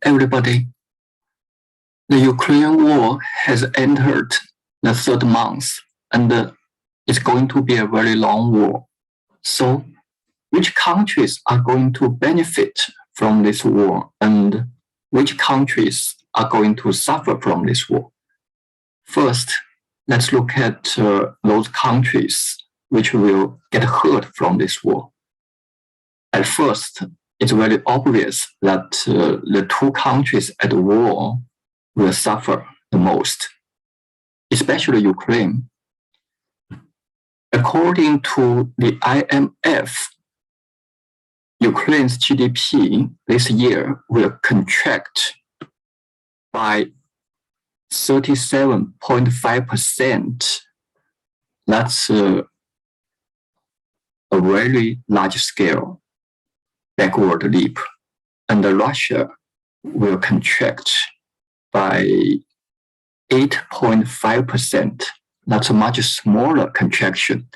everybody. The Ukraine war has entered the third month, and it's going to be a very long war. So, which countries are going to benefit from this war, and which countries are going to suffer from this war? First, let's look at those countries which will get hurt from this war. At first, it's very obvious that the two countries at war will suffer the most, especially Ukraine. According to the IMF, Ukraine's GDP this year will contract by 37.5%. That's a very large scale backward leap. And Russia will contract by 8.5%. That's a much smaller contraction.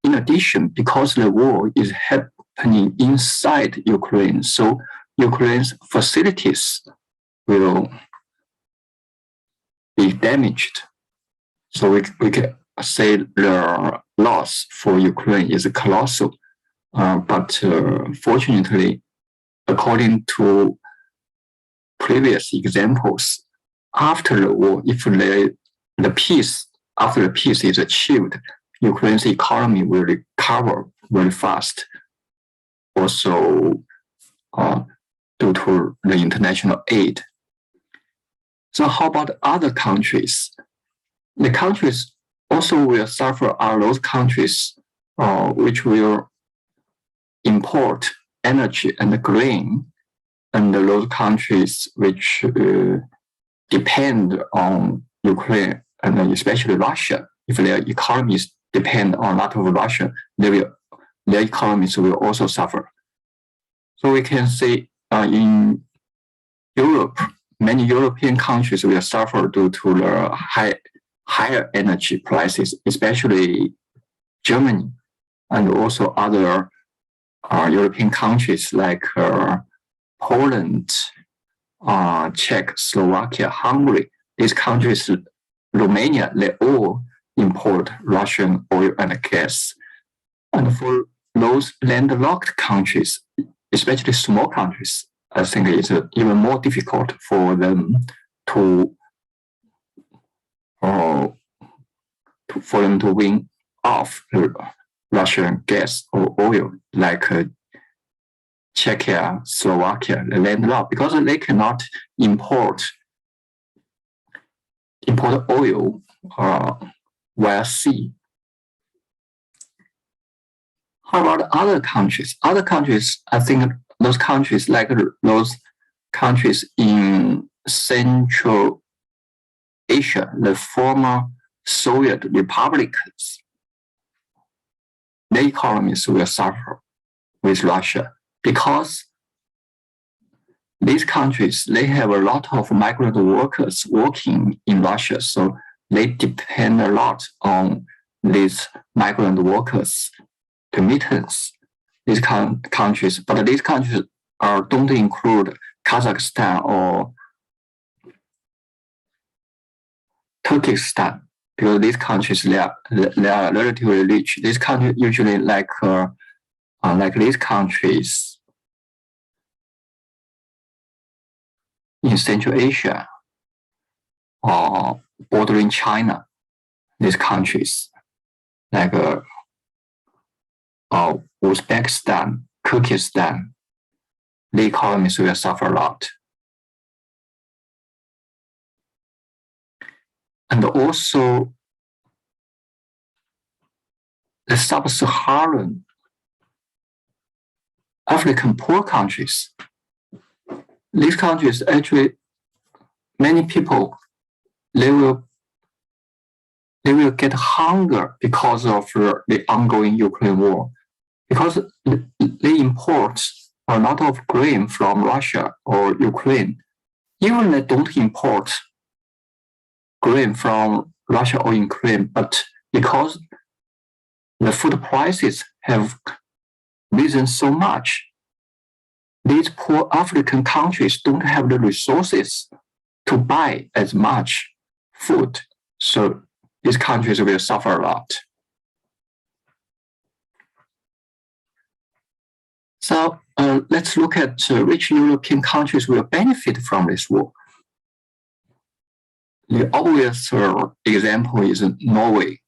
In addition, because the war is happening inside Ukraine, so Ukraine's facilities will be damaged. So we can say the loss for Ukraine is colossal. But fortunately, according to previous examples, after the war, if after the peace is achieved, Ukraine's economy will recover very fast. Also, due to the international aid. So how about other countries? The countries also will suffer are those countries which will import energy and grain, and those countries which depend on Ukraine and especially Russia. If their economies depend on a lot of Russia, their economies will also suffer. So we can say in Europe, many European countries will suffer due to the higher energy prices, especially Germany, and also other European countries like Poland, Czech, Slovakia, Hungary. These countries, Romania, they all import Russian oil and gas. And for those landlocked countries, especially small countries, I think it's even more difficult for them to win off Russian gas or oil, like Czechia, Slovakia, the landlocked, because they cannot import oil via sea. How about other countries? Other countries, I think those countries like those countries in Central Asia, the former Soviet republics, their economies will suffer with Russia because these countries, they have a lot of migrant workers working in Russia, so they depend a lot on these migrant workers' remittance. These countries, but these countries don't include Kazakhstan or Turkestan, because these countries they are relatively rich. These countries usually like these countries in Central Asia or bordering China. These countries like Uzbekistan, Kyrgyzstan, the economies will suffer a lot. And also the sub-Saharan African poor countries. These countries actually, many people, they will get hunger because of the ongoing Ukraine war, because they import a lot of grain from Russia or Ukraine. Even they don't import grain from Russia or Ukraine, but because the food prices have risen so much, these poor African countries don't have the resources to buy as much food. So these countries will suffer a lot. So let's look at which European countries will benefit from this war. The obvious example is Norway.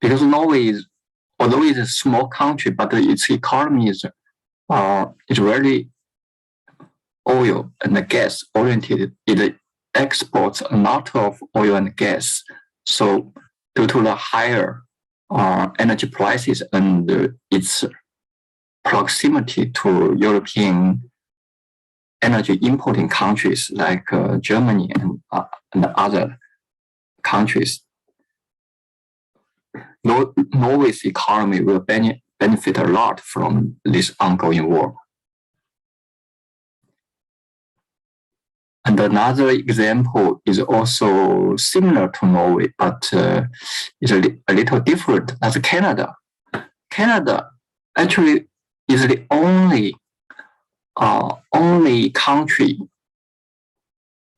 Because Norway is, although it's a small country, but its economy is very oil and gas oriented. It exports a lot of oil and gas. So due to the higher energy prices and its proximity to European energy importing countries like Germany and other countries, Norway's economy will benefit a lot from this ongoing war. And another example is also similar to Norway, but is a little different. That's Canada. Canada actually is the only country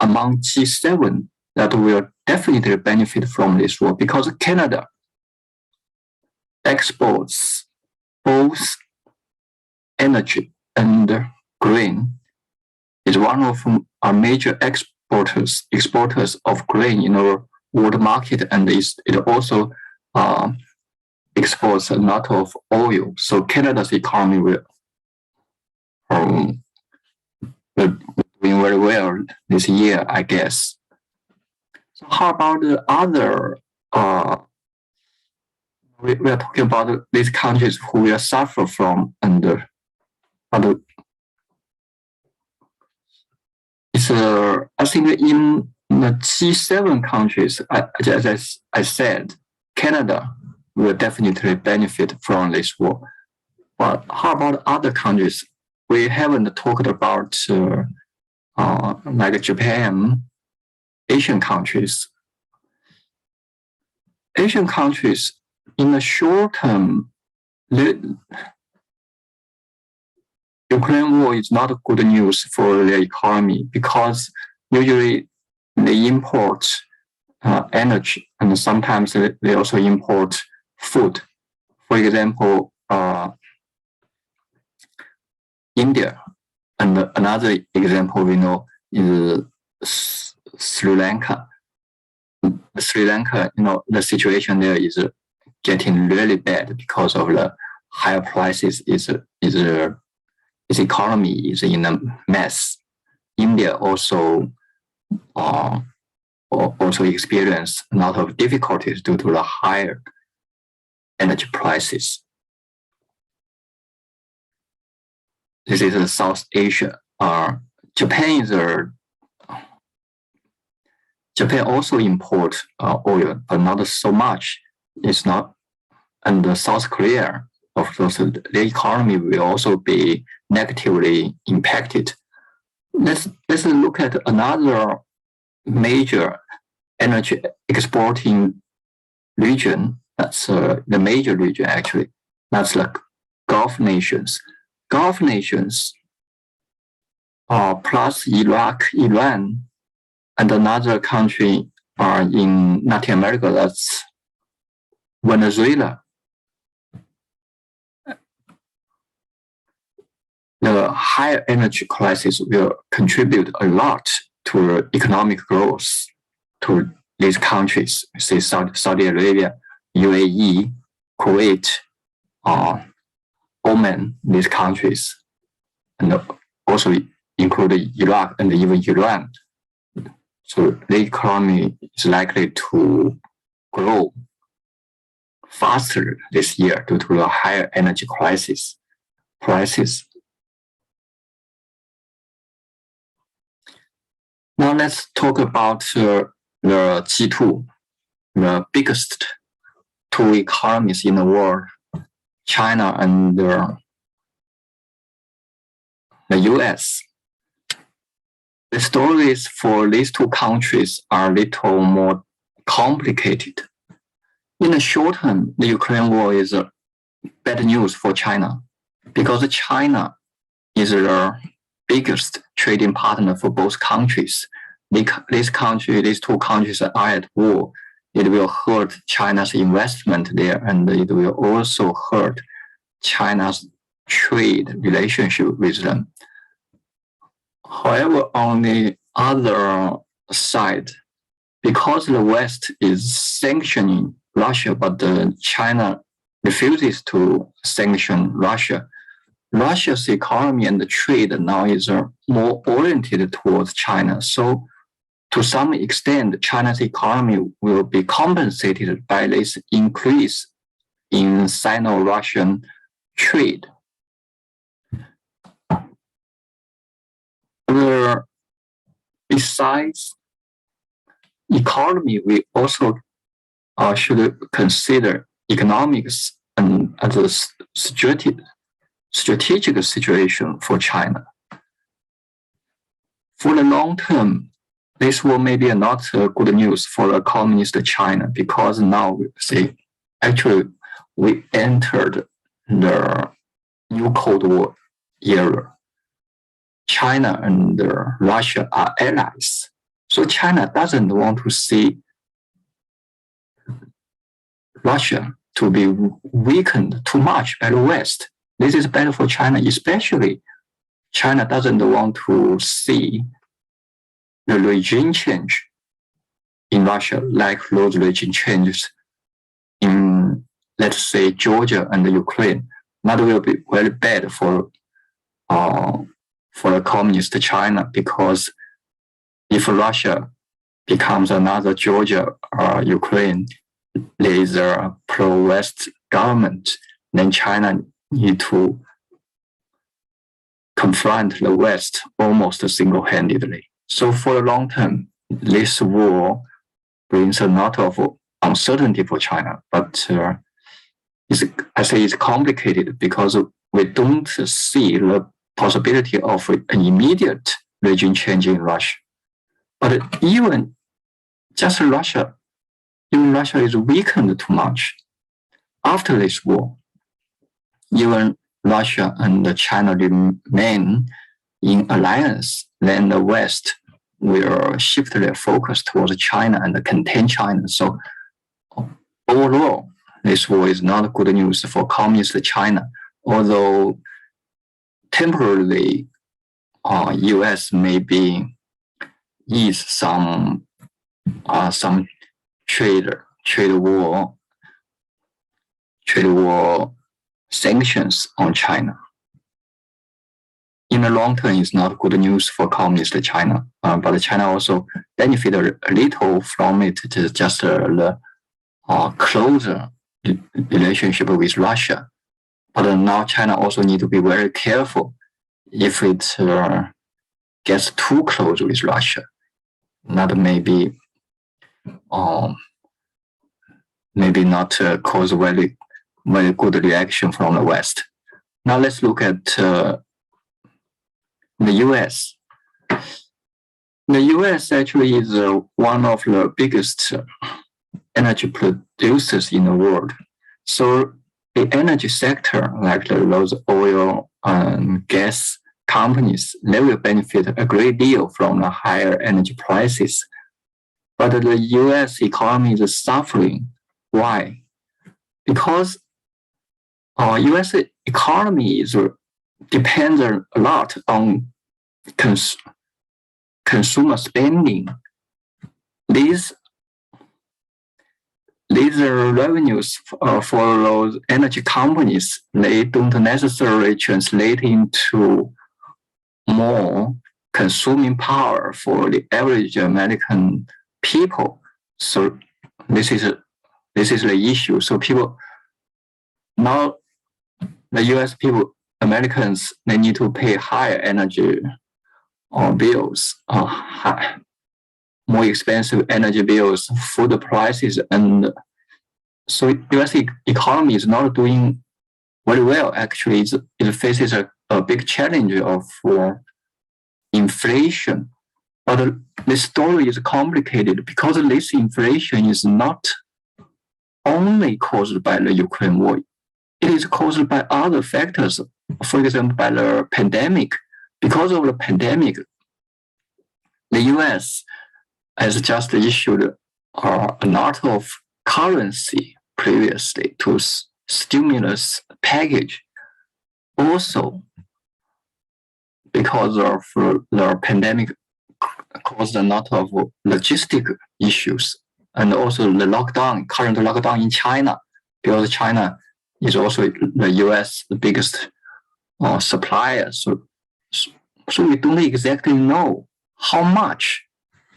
among G7 that will definitely benefit from this war, because Canada exports both energy and grain. Is one of our major exporters of grain in our world market, and it also exports a lot of oil. So Canada's economy will doing very well this year, I guess. So how about the other? We are talking about these countries who will suffer from and other. It's I think in the G7 countries, as I said, Canada will definitely benefit from this war. But how about other countries? We haven't talked about like Japan, Asian countries. Asian countries, in the short term, the Ukraine war is not good news for their economy, because usually they import energy, and sometimes they also import food. For example, India, and another example we know is Sri Lanka. Sri Lanka, the situation there is getting really bad because of the higher prices. Its economy is in a mess. India also experienced a lot of difficulties due to the higher energy prices. This is South Asia. Japan also imports oil, but not so much. It's not, and South Korea, of course, their economy will also be negatively impacted. Let's look at another major energy exporting region. That's the major region, actually. That's like Gulf nations. Gulf nations, plus Iraq, Iran, and another country in Latin America, that's Venezuela. The higher energy crisis will contribute a lot to economic growth to these countries, say Saudi Arabia, UAE, Kuwait, Oman, these countries, and also include Iraq and even Iran. So the economy is likely to grow faster this year due to the higher energy prices. Now let's talk about the G2, the biggest two economies in the world, China and the US. The stories for these two countries are a little more complicated. In the short term, the Ukraine war is bad news for China. because China is the biggest trading partner for both countries. These two countries are at war. It will hurt China's investment there, and it will also hurt China's trade relationship with them. However, on the other side, because the West is sanctioning Russia, but China refuses to sanction Russia, Russia's economy and the trade now is more oriented towards China. So to some extent, China's economy will be compensated by this increase in Sino-Russian trade. Besides economy, we also should consider economics and as a strategic situation for China. For the long term, this war may be not good news for the communist China, because now we entered the new Cold War era. China and Russia are allies. So China doesn't want to see Russia to be weakened too much by the West. This is better for China, especially China doesn't want to see the regime change in Russia, like those regime changes in, let's say, Georgia and Ukraine. That will be very bad for the communist China, because if Russia becomes another Georgia or Ukraine, there is a pro-West government, then China need to confront the West almost single-handedly. So for the long term, this war brings a lot of uncertainty for China, but I say it's complicated because we don't see the possibility of an immediate regime change in Russia. But even Russia is weakened too much. After this war, even Russia and China remain in alliance, then the West will shift their focus towards China and contain China. So overall, this war is not good news for communist China, although temporarily U.S. may ease some trade war sanctions on China. In the long term, it's not good news for communist China, but China also benefit a little from it. It is just the closer relationship with Russia. But now China also need to be very careful if it gets too close with Russia. That may be not cause very good reaction from the West. Now let's look at the U.S. The U.S. actually is one of the biggest energy producers in the world. So the energy sector, like those oil and gas companies, they will benefit a great deal from the higher energy prices. But the U.S. economy is suffering. Why? Because our U.S. economy depends a lot on consumer spending. These revenues for those energy companies, they don't necessarily translate into more consuming power for the average American people. So this is the issue. So people now, the U.S. people, Americans, they need to pay higher energy bills, more expensive energy bills, food prices, and so U.S. economy is not doing very well. Actually, it faces a big challenge of inflation. But the story is complicated because this inflation is not only caused by the Ukraine war. it is caused by other factors. For example, by the pandemic. Because of the pandemic, the US has just issued a lot of currency previously to stimulus package. Also, because of the pandemic caused a lot of logistic issues, and also the current lockdown in China, because China is also the US biggest supplier. So we don't exactly know how much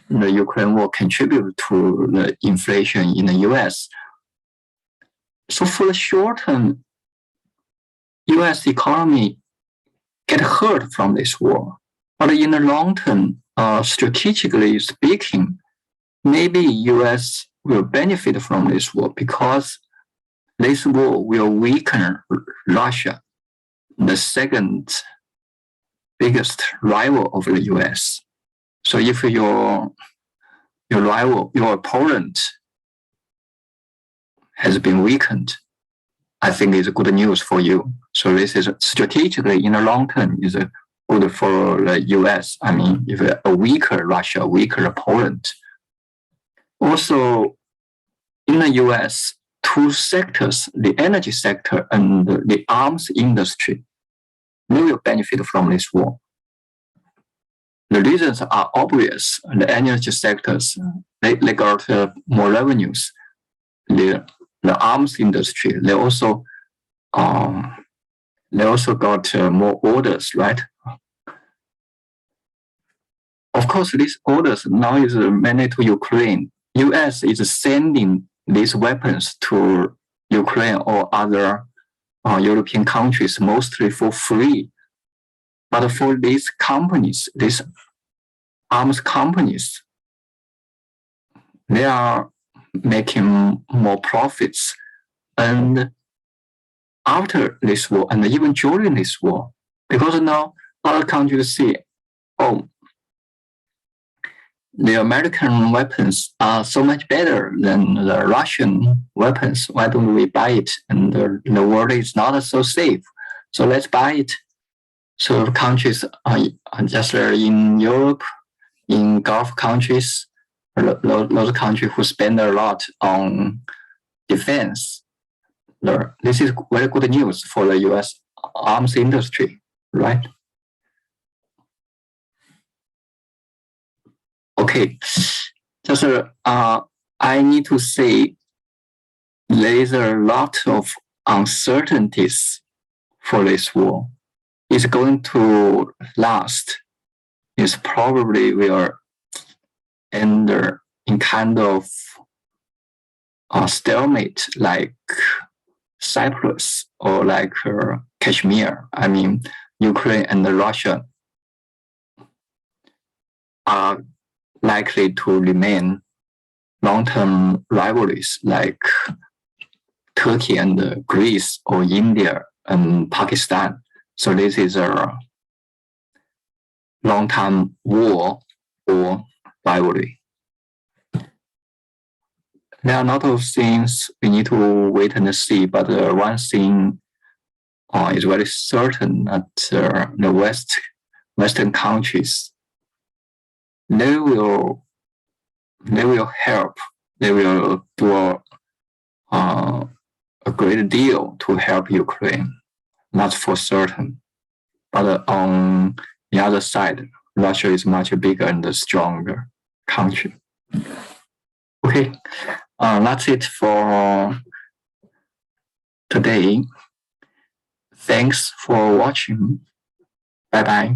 the Ukraine war contributed to the inflation in the US. So for the short term, US economy get hurt from this war. But in the long term, strategically speaking, maybe US will benefit from this war because this war will weaken Russia, the second biggest rival of the US. So if your rival, your opponent has been weakened, I think it's good news for you. So this is strategically in the long term is good for the US. I mean, if a weaker Russia, weaker opponent. Also, in the US, two sectors, the energy sector and the arms industry, they will benefit from this war. The reasons are obvious. The energy sectors, they got more revenues. The arms industry, they also got more orders, right? Of course, these orders now is mainly to Ukraine. US is sending these weapons to Ukraine or other European countries, mostly for free. But for these companies, these arms companies, they are making more profits. And after this war, and even during this war, because now other countries see, oh, the American weapons are so much better than the Russian weapons. Why don't we buy it? And the world is not so safe. So let's buy it. So countries just in Europe, in Gulf countries, those countries who spend a lot on defense. This is very good news for the US arms industry, right? Okay, just I need to say there is a lot of uncertainties for this war. It's going to last. It's probably will end in kind of stalemate like Cyprus or like Kashmir. I mean, Ukraine and Russia are likely to remain long-term rivalries like Turkey and Greece or India and Pakistan. So this is a long-term war or rivalry. There are a lot of things we need to wait and see, but one thing is very certain that the Western countries, they will help. They will do a great deal to help Ukraine. That's for certain. But on the other side, Russia is much bigger and stronger country. Okay, that's it for today. Thanks for watching. Bye-bye.